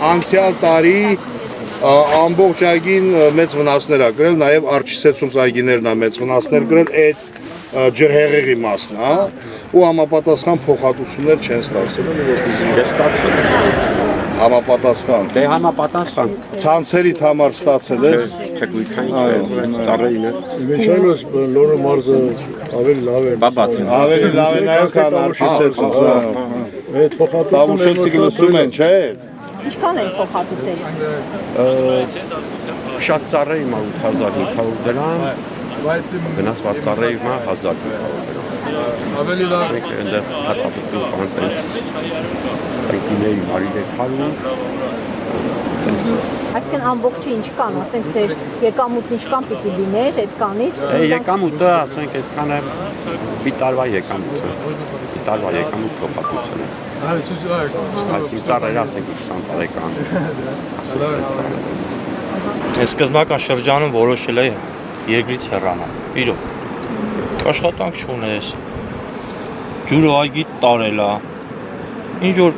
անցյալ տարի ամբողջ այգին մեծ վնասներ ա գրել, նաև արջիսեցունց այգիներն ա մեծ վնասներ գրել, այդ ջրհեղեղի մասն, հա, ու համապատասխան փոխհատուցումներ չեն ստացել, համապատասխան։ Դե համապատասխան։ Ցանցերիդ համար ստացել ես։ Չգույքային ծառերին։ Իվերջանոց լորը մարզը ավելի լավ է։ Բաբատ։ Ավելի լավ է նաև քան արջիսեցունց, հա։ Այդ փոխհատուցումները Տավուշելցիք լսում են, չէ՞։ Ինչքան են փոխհատուցել։ Շատ ծառերի մա 8500 դրամ, վնասված ծառերի մա 1500 դրամ։ ավելի լավ Այնտեղ հատապտուղ բանտենց տանկիների մարիներ քալում։ Այսինքն ամբողջը ինչ կան, ասենք ձեր եկամուտն ինչքան պիտի լիներ այդ կանից։ Եկամուտը, ասենք, այդքանը մի տարվա եկամուտը։ Մի տարվա եկամուտ փոխհատուցել է։ Բայց ծառերը, ասենք, 20 տարեկան։ Այս սկզբնական շրջանում որոշել է երկրից հեռանալ։ Իրոք աշխատանք չունես, ջուրը այգի տարել է, ինչ որ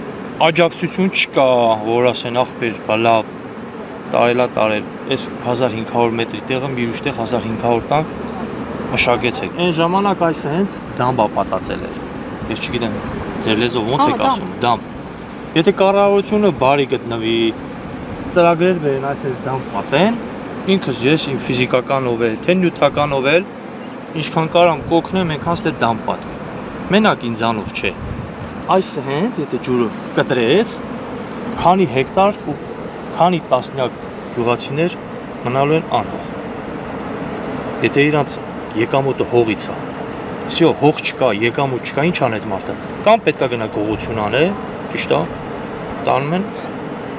աջակցություն չկա, որ ասեն ախպեր, լավ, տարել, այս 1500 մետրի տեղը մի ուրիշ տեղ 1500 տանք մշակեցեք։ Այն ժամանակ այս հենց դամբա պատածել էր։ Ես չգիտեմ, ձեր լեզով ոնց եք ասում, դամբ։ Եթե կառավարությունը բարի գտնվի, ծրագրեր բերեն այս դամբ պատեն, ինքս ես իմ ֆիզիկականով էլ, թե նյութականով էլ ինչքան կարամ կօգնեմ, այնքան ստե դամ պատվի։ Մենակ ինձանով չէ։ Այս հենց եթե ջուրը կտրեց, քանի հեկտար ու քանի տասնյակ գյուղացիներ մնալու են անհող։ Եթե իրանց եկամուտը հողից է, всё, հող չկա, եկամուտ չկա, ինչ ան այդ մարդը։ Կամ պետքա գնա գողություն անե, ճիշտ է, տանում են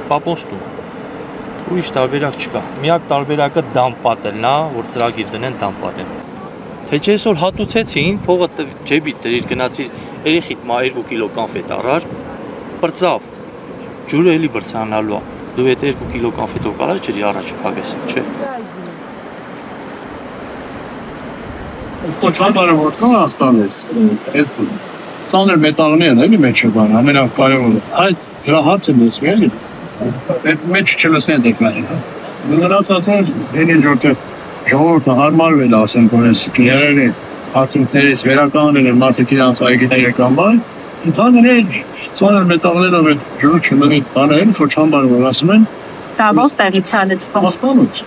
պապոստում։ Ուրիշ տարբերակ չկա։ Միակ տարբերակը դամ պատելն է, որ ծրագիր դնեն դամ պատեն։ Թե չէ այսօր հատուցեցին, փողը ջեբիդ դրիր գնացիր երեխիդ մա 2 կիլո կոնֆետ առար, բրծավ, ջուրը էլի բրցանալու է, դու եթե 2 կիլո կոնֆետով կարած ջրի առաջ փագես, չէ։ Կոչաբարը որքան աստանես, այդ ծանր մետաղներն էլի մեջը բան, ամենակարևորը, այդ դրա հարցը լսում էլի, այդ մեջ չլսեն դեկլարին, նրանցած են են որտեղ ժողովուրդը հարմարվել ասենք որ այս կլերերի արդյունքներից վերականգնել են մարդիկ իրանց այգիները կամ բան, ընդհանրապես ծանր մետաղներով այդ ջուրը չմնի բանել, Քոչաբարը որ ասում են, Դա ո՞ս տեղից հալեցնում։ Աստանոց։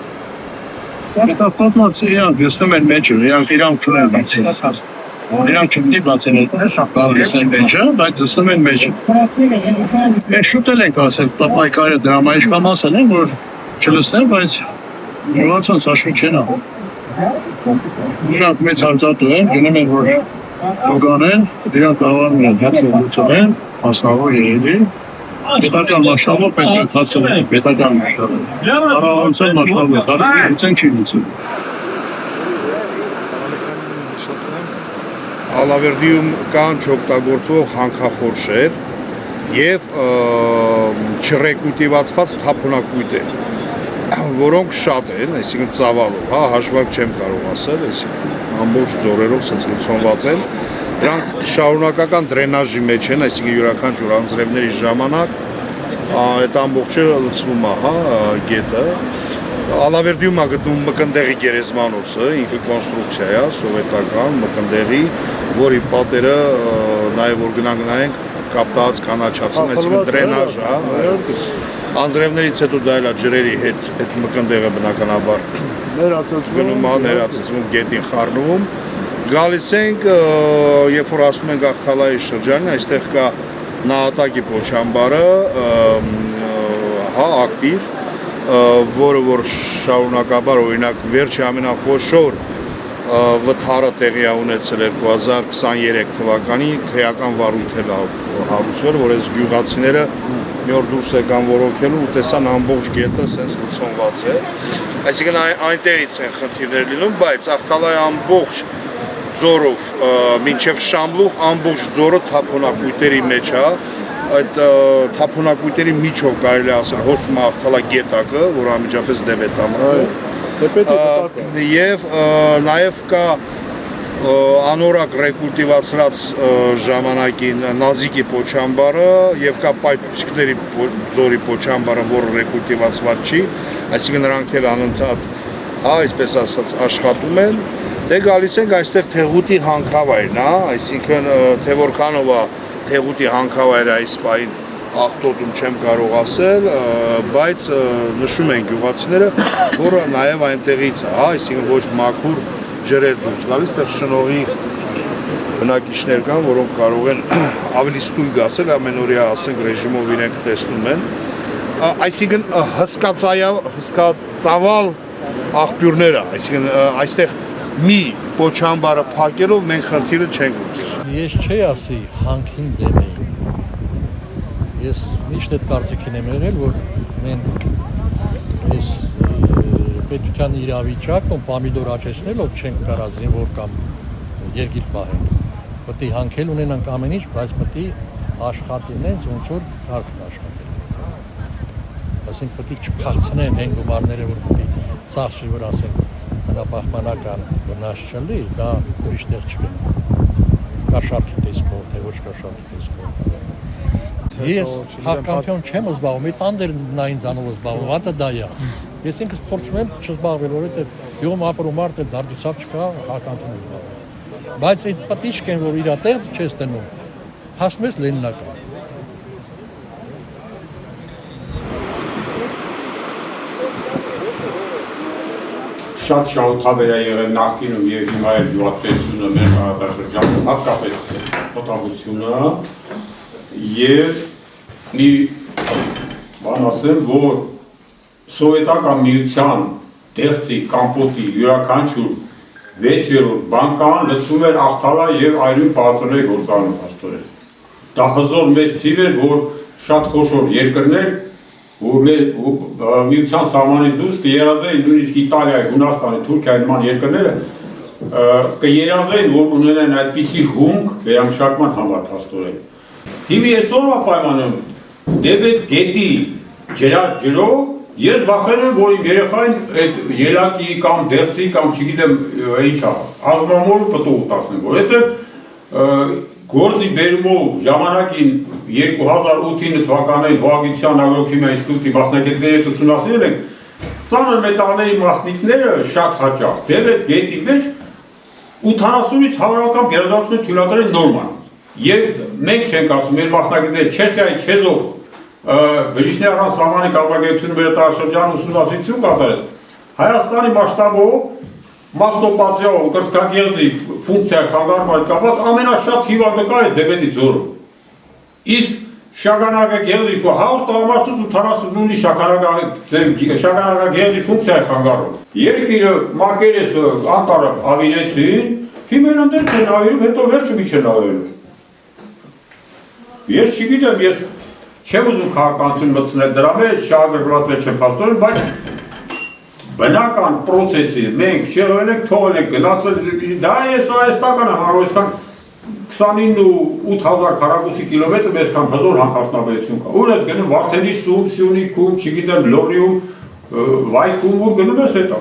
Դա պատմած իրանք գստում են մեջը, իրանք չունեն բացել։ Իրանք չպետք է բացեն այդ բաղլեսեն մեջը, բայց գստում են մեջը։ Մենք շուտ ենք ասել, պայքարը դրամա ինչքան ասել են, որ չլսեն, բայց Յուղացոնց աշխի չեն աղում։ Իրանք մեծ հարտատու են, գնում են, որ օգանեն, իրանք ավարում են, հացը լուծում են, մասնավոր երելի, պետական մասշտաբով պետք է հացը լուծում, պետական մասշտաբով։ Առավանցան մասշտաբով, լուծեն չի լուծում։ Ալավերդիում կան չօգտագործվող հանքախորշեր և չռեկուլտիվացված թափոնակույտեր, որոնք շատ են, այսինքն ծավալով, հա, հաշվարկ չեմ կարող ասել, այսինքն ամբողջ ձորերով սենց լցոնված են, դրանք շարունակական դրենաժի մեջ են, այսինքն յուրաքանչյուր անձրևների ժամանակ այդ ամբողջը լցվում է, հա, գետը, Ալավերդիում է գտնում Մկնդեղի գերեզմանոցը, ինքը կոնստրուկցիա է, սովետական Մկնդեղի, որի պատերը նաև որ գնանք նայենք կապտած կանաչացին, այսինքն դրենաժ, հա, անձրևներից հետո դա էլ է ջրերի հետ այդ Մկնդեղը բնականաբար գնում է, ներածծվում, գետին խառնվում, գալիս ենք, երբ որ ասում ենք Աղթալայի շրջանին, այստեղ կա Նահատակի Պոչամբարը, հա, ակտիվ, որը որ շարունակաբար օրինակ վերջի ամենախոշոր վթարը տեղի ունեցել 2023 թվականին քրեական վարույթ է հարուցվել, որ այս գյուղացիները մի օր դուրս եկան ոռոգելու ու տեսան ամբողջ գետը սենց լցոնված է, այսինքն այնտեղից են խնդիրներ լինում, բայց Աղթալայի ամբողջ ձորով մինչև Շամլուղ ամբողջ ձորը թափոնակույտերի մեջ է, այդ թափոնակույտերի միջով կարելի է ասել հոսում է Աղթալա գետակը, որ անմիջապես դեպետ է մնում, և նաև կա անորակ ռեկուլտիվացրած ժամանակին նազիկի պոչամբարը եւ կա պայթուցիկների ձորի պոչամբարը, որը ռեկուլտիվացված չի, այսինքն նրանք էլ անընդհատ, այսպես ասած, աշխատում են։ Դե գալիս ենք այստեղ Թեղուտի հանքավայրն, այսինքն թե որքանով է Թեղուտի հանքավայրը այս պահին աղտոտում չեմ կարող ասել, բայց նշում են գյուղացիները, որը նաեւ այնտեղից է, այսինքն ոչ մաքուր ջրեր դուրս գալիս, այդտեղ շնողի բնակիչներ կան, որոնք կարող են ավելի ստույգ ասել, ամենօրյա ասենք ռեժիմով իրենք տեսնում են, այսինքն հսկածավալ աղբյուրները, այսինքն այստեղ մի պոչամբարը փակելով մենք խնդիրը չենք լուծել։ Ես չի ասի հանքին դեմ էի։ Ես միշտ այդ կարծիքին եմ եղել, որ մենք այս պետության իրավիճակում պամիդոր աճեցնելով չենք կարող զինվոր կամ երգիլ պահենք։ Պետք է հանքել ունենանք ամեն ինչ, բայց պետք է աշխատինեն ոնց որ կարգն աշխատել։ Ասենք պետք է չփախցնեն այն գումարները, որ պետք է ծախսվի, որ ասենք բնապահպանական վնաս չլի, դա ուրիշ տեղ չգնա։ Կաշառքի տեսքով, թե ոչ կաշառքի տեսքով։ Ես հակամքյոն չեմ զբաղվում, մի տանդեր նային ձանով զբաղվում, հատը դա է։ Ես ինքս փորձում եմ չզբաղվել, որովհետև գյուղում ապրում մարդը դարդուցավ չկա, հակամքյոն զբաղվում։ Բայց այդ պատիժք են, որ իր տեղ չես տնում, հասնում ես Լենինական։ Շատ շահութաբեր է եղել նախկինում եւ հիմա էլ գյուղատնտեսությունը մեր տարածաշրջանում, հատկապես մոտավորությունը եւ մի բան ասեմ, որ սովետական միության դեղցի կամպոտի յուրաքանչյուր 6-րդ բանկան լցում էր աղթալա եւ այլն բացօրյա գործառույթ աստորեն։ Դա հզոր մեծ թիվ էր, որ շատ խոշոր երկրներ, որ մեր միության սահմանից դուրս կերազեին նույնիսկ Իտալիայի, Հունաստանի, Թուրքիայի նման երկրները կերազեին, որ ունենան այդպիսի հումք վերամշակման համար աստորեն։ Հիմա այսօրվա պայմանում դեպի գետի ջրով ես վախենում եմ, որ իմ երեխային այդ ելակի կամ դեղսի կամ չգիտեմ ինչա, ազնամոր պտուղ տասնեմ, որովհետև գործի բերումով ժամանակին 2008 թվականին Հողագիտության ագրոքիմիա ինստիտուտի մասնագետների հետ ուսումնասիրել ենք, ծանր մետաղների մասնիկները շատ հաճախ դեպի գետի մեջ 80-ից 100-ական գերազանցություն թույլատրել նորմալ։ Եվ մենք չենք ասում, մեր մասնագետները Չեխիայի Չեզով բժիշկների առանց սահմանի կազմակերպությունը մեր տարածաշրջան ուսումնասիրություն կատարեց։ Հայաստանի մասշտաբով մաստոպացիայով կրծքագեղձի ֆունկցիայի խանգարման կապված ամենաշատ հիվանդը է դեպի ձորը։ Իսկ շագանակագեղձի 100 տղամարդուց 89-ի շագանակագեղձի ֆունկցիայի խանգարում։ Երկիրը Մարկերեսը անտարը ավիրեցին, հիմա ընդեր չեն ավիրում, հետո վերջը մի չեն ավիրում։ Ես չգիտեմ, ես չեմ ուզում քաղաքականություն մտցնել դրա մեջ, շահագրգռված չեմ փաստորեն, բայց բնական պրոցեսի մենք շեղել ենք, թողել ենք գնացել, դա ես արհեստական եմ, այսքան 29 ու 8000 քառակուսի կիլոմետր այսքան հզոր հանքարդյունաբերություն կա։ Ուր ես գնում Վարդենի Սում, Սյունիքում, չգիտեմ Լոռիում, Վայքում ու գնում ես հետո։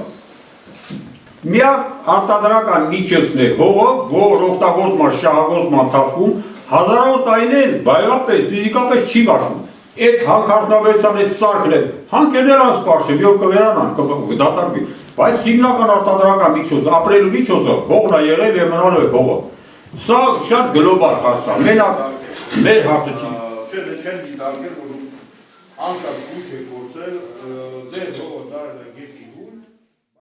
Միակ արտադրական միջոցն է հողը, որ օգտագործում է շահագործման ընթացքում հազարավոր տարիներ բայապես, ֆիզիկապես չի բաշխում։ Այդ հանքարդյունաբերության այդ սարքն է, հանքերն էլ անսպարշ է, մի օր կվերանան, կդատարկվի։ Բայց հիմնական արտադրական միջոցը, ապրելու միջոցը հողն է եղել եւ մնալու է հողը։ Սա շատ գլոբալ հարց է, մենակ մեր հարցը չի։ Չեն դիտարկել, որ անշարժ ուժ է գործել, դե